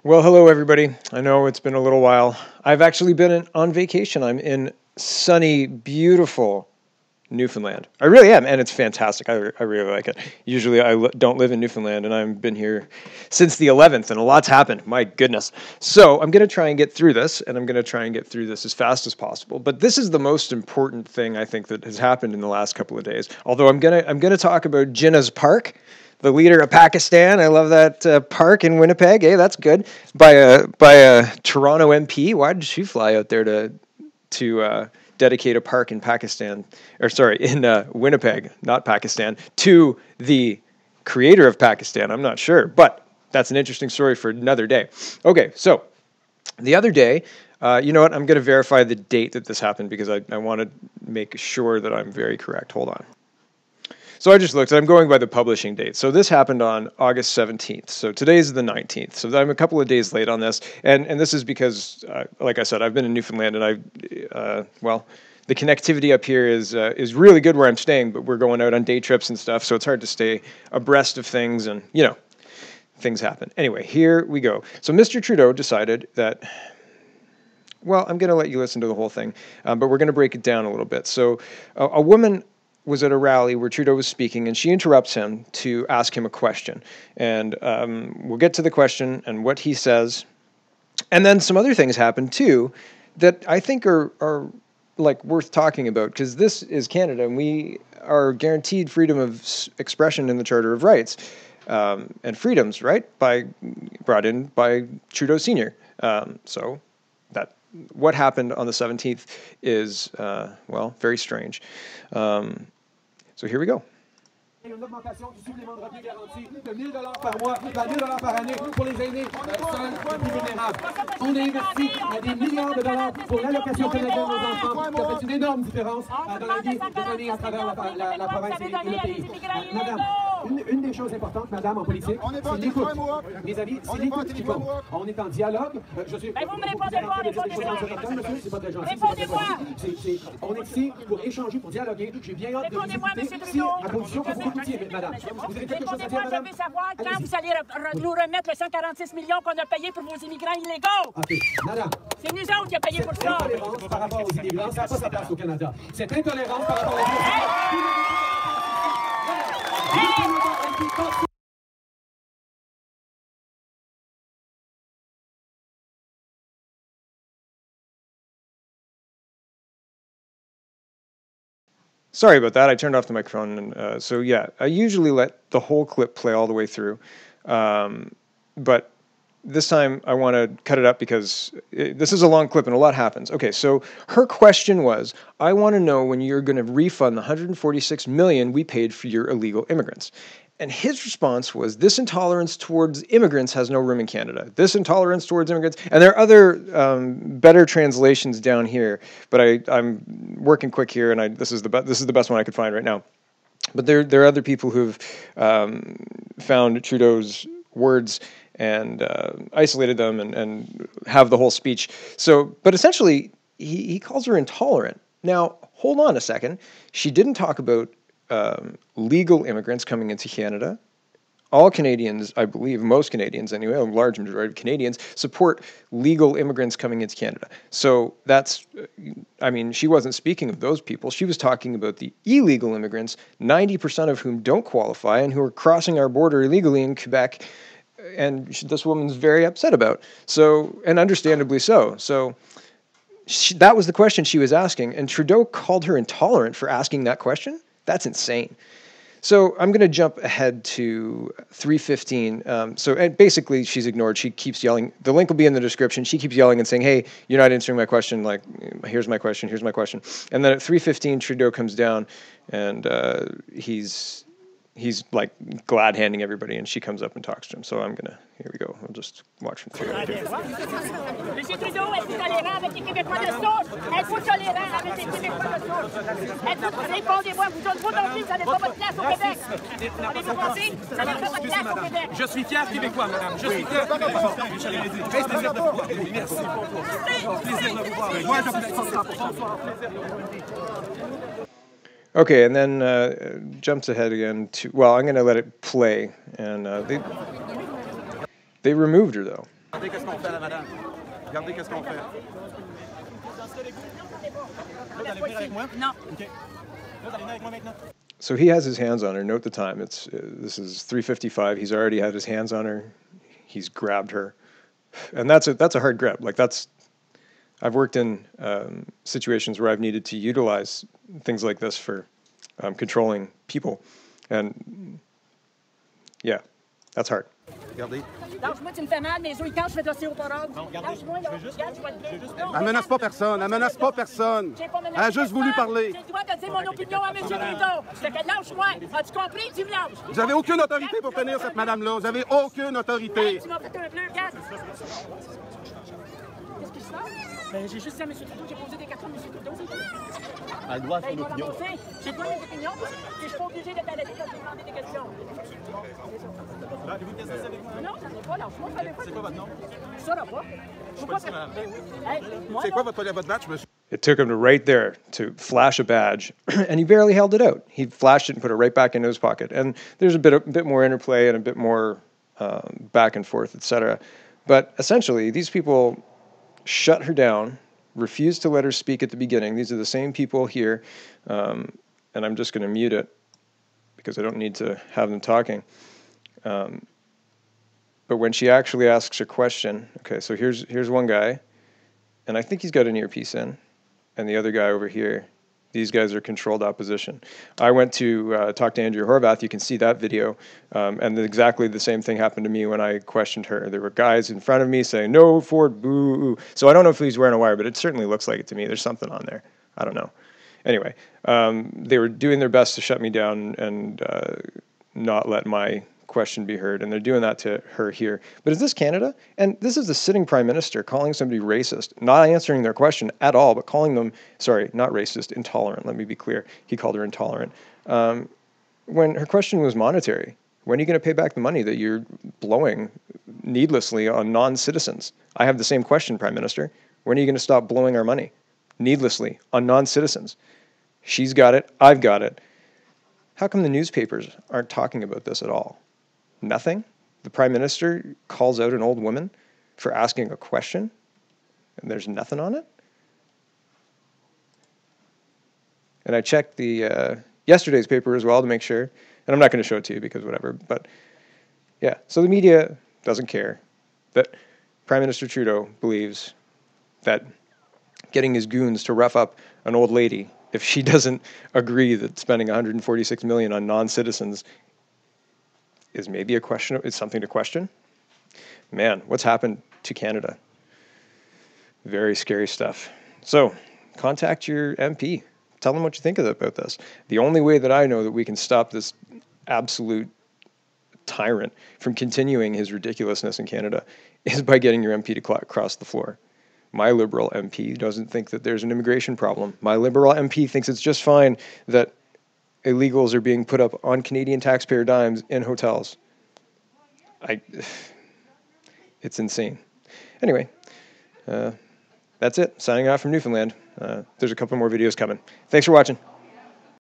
Well, hello everybody. I know it's been a little while. I've actually been on vacation. I'm in sunny, beautiful Newfoundland. I really am, and it's fantastic. I really like it. Usually don't live in Newfoundland, and I've been here since the 11th, and a lot's happened. My goodness. So I'm going to try and get through this, and I'm going to try and get through this as fast as possible. But this is the most important thing I think that has happened in the last couple of days. Although I'm gonna talk about Jinnah's Park, the leader of Pakistan. I love that park in Winnipeg. Hey, that's good. By a Toronto MP. Why did she fly out there to dedicate a park in Pakistan, or sorry, in Winnipeg, not Pakistan, to the creator of Pakistan? I'm not sure, but that's an interesting story for another day. Okay, so the other day, you know what? I'm going to verify the date that this happened because I want to make sure that I'm very correct. Hold on. So I just looked. I'm going by the publishing date. So this happened on August 17th. So today's the 19th. So I'm a couple of days late on this. And this is because, like I said, I've been in Newfoundland, and well, the connectivity up here is really good where I'm staying, but we're going out on day trips and stuff, so it's hard to stay abreast of things, and, you know, things happen. Anyway, here we go. So Mr. Trudeau decided that, well, I'm going to let you listen to the whole thing, but we're going to break it down a little bit. So a woman was at a rally where Trudeau was speaking, and she interrupts him to ask him a question. And we'll get to the question and what he says. And then some other things happen, too, that I think are like worth talking about, because this is Canada, and we are guaranteed freedom of expression in the Charter of Rights and freedoms, right? Brought in by Trudeau Sr. So that what happened on the 17th is, well, very strange. So here we go. Une augmentation du supplément de revenu garanti de 1 000 par mois, 1 000 par année pour les aînés seuls et plus vulnérables. On a investi des milliards de dollars pour l'allocation canadienne aux enfants. Ça fait une énorme différence dans la vie des familles à travers la province et le pays. Madame, une des choses importantes, madame, en politique, c'est l'écoute. Mes amis, c'est l'écoute qui compte. On est en dialogue. Je suis. Mais vous me répondez pas, répondez-moi. C'est pas très gentil. Répondez-moi. On est ici pour échanger, pour dialoguer. J'ai bien hâte de Répondez-moi, M. discuter. Trudeau. À condition que vous écoutiez, madame. Vous avez quelque chose à dire, Répondez-moi, je madame? veux savoir quand vous allez nous remettre le 146 millions qu'on a payé pour vos immigrants illégaux. OK, madame. C'est nous autres qui avons payé pour ça. Cette intolérance par rapport aux immigrants, ça n'a pas sa place au Canada. Cette intolérance par rapport aux immigrants. Sorry about that. I turned off the microphone. And so, yeah, I usually let the whole clip play all the way through. But this time I want to cut it up because this is a long clip and a lot happens. Okay, so her question was, I want to know when you're going to refund the $146 million we paid for your illegal immigrants. And his response was, this intolerance towards immigrants has no room in Canada. This intolerance towards immigrants, and there are other better translations down here, but I'm working quick here, and this is the best one I could find right now. But there are other people who've found Trudeau's words and isolated them and have the whole speech. So, but essentially, he calls her intolerant. Now, hold on a second. She didn't talk about legal immigrants coming into Canada. All Canadians, I believe, most Canadians anyway, a large majority of Canadians, support legal immigrants coming into Canada. So that's, I mean, she wasn't speaking of those people. She was talking about the illegal immigrants, 90% of whom don't qualify and who are crossing our border illegally in Quebec, and this woman's very upset about. So, and understandably so. So that was the question she was asking, and Trudeau called her intolerant for asking that question? That's insane. So I'm going to jump ahead to 3:15. So basically, she's ignored. She keeps yelling. The link will be in the description. She keeps yelling and saying, hey, you're not answering my question. Like, here's my question. Here's my question. And then at 3:15, Trudeau comes down, and he's like glad handing everybody, and she comes up and talks to him. So here we go. I'll just watch from 3. Monsieur Trudeau, êtes-vous tolérant avec les Québécois de souche? Êtes-vous tolérant avec les Québécois de souche? Répondez-moi, vous non plus, vous n'avez pas votre place au Québec. Avez-vous compris? Vous n'avez pas votre place au Québec. Je suis fier québécois, madame. Je suis fier québécois. Plaisir de vous voir. Merci. Plaisir de vous voir. Moi, je vous Okay, and then jumps ahead again to, well, I'm going to let it play, and they removed her, though. Regardez qu'est-ce qu'on fait à la madame. Regardez qu'est-ce qu'on fait. Vous allez venir avec moi? Non. OK. Vous allez venir avec moi maintenant? So he has his hands on her. Note the time. This is 3:55. He's already had his hands on her. He's grabbed her, and that's a hard grab. Like I've worked in situations where I've needed to utilize things like this for controlling people, and yeah, that's hard. Regardez. Lâche-moi, tu me fais mal, mes os, quand je fais de l'ostéoporose. Lâche-moi, là. Regarde, je vais te dire. Elle menace pas personne. Elle menace pas personne. Elle a juste voulu parler. J'ai le droit de dire mon opinion à M. Trudeau. Fait que lâche-moi. As-tu compris? Tu me lâches. Vous n'avez aucune autorité pour tenir cette madame-là. Vous n'avez aucune autorité. Hey, tu m'as fait un bleu, regarde. Qu'est-ce qui se passe? Ben, j'ai juste dit à M. Trudeau, j'ai posé des questions à M. Trudeau. Elle a le droit à Ben, son il m'a opinion. remboursé. J'ai pas mes opinions. Et je suis pas obligé d'être à l'aide quand je vais demander des questions. Avez-vous une question avec moi? Non, j'en ai pas. Lâche-moi. C'est quoi votre nom? Ça, là, pas. Je pas ici, madame. Ben oui. Hey, moi, C'est là, quoi votre badge, monsieur? It took him to right there to flash a badge, and he barely held it out. He flashed it and put it right back into his pocket. And there's a bit more interplay and a bit more back and forth, etc. But essentially, these people shut her down, refused to let her speak at the beginning. These are the same people here, and I'm just going to mute it because I don't need to have them talking. But when she actually asks a question, okay, so here's one guy, and I think he's got an earpiece in, and the other guy over here, these guys are controlled opposition. I went to talk to Andrea Horvath. You can see that video, and exactly the same thing happened to me when I questioned her. There were guys in front of me saying, "No, Ford, boo." So I don't know if he's wearing a wire, but it certainly looks like it to me. There's something on there. I don't know. Anyway, they were doing their best to shut me down and not let my question be heard, and they're doing that to her here. But is this Canada? And this is the sitting prime minister calling somebody racist, not answering their question at all, but calling them, sorry, not racist, intolerant. Let me be clear. He called her intolerant. When her question was monetary, when are you going to pay back the money that you're blowing needlessly on non-citizens? I have the same question, Prime Minister. When are you going to stop blowing our money needlessly on non-citizens? She's got it. I've got it. How come the newspapers aren't talking about this at all? Nothing? The Prime Minister calls out an old woman for asking a question, and there's nothing on it? And I checked the yesterday's paper as well to make sure, and I'm not going to show it to you because whatever, but yeah, so the media doesn't care that Prime Minister Trudeau believes that getting his goons to rough up an old lady, if she doesn't agree that spending $146 million on non-citizens is maybe a question, it's something to question. Man, what's happened to Canada? Very scary stuff. So, contact your MP. Tell them what you think about this. The only way that I know that we can stop this absolute tyrant from continuing his ridiculousness in Canada is by getting your MP to cross the floor. My Liberal MP doesn't think that there's an immigration problem. My Liberal MP thinks it's just fine that illegals are being put up on Canadian taxpayer dimes in hotels. It's insane. Anyway, that's it. Signing off from Newfoundland. There's a couple more videos coming. Thanks for watching.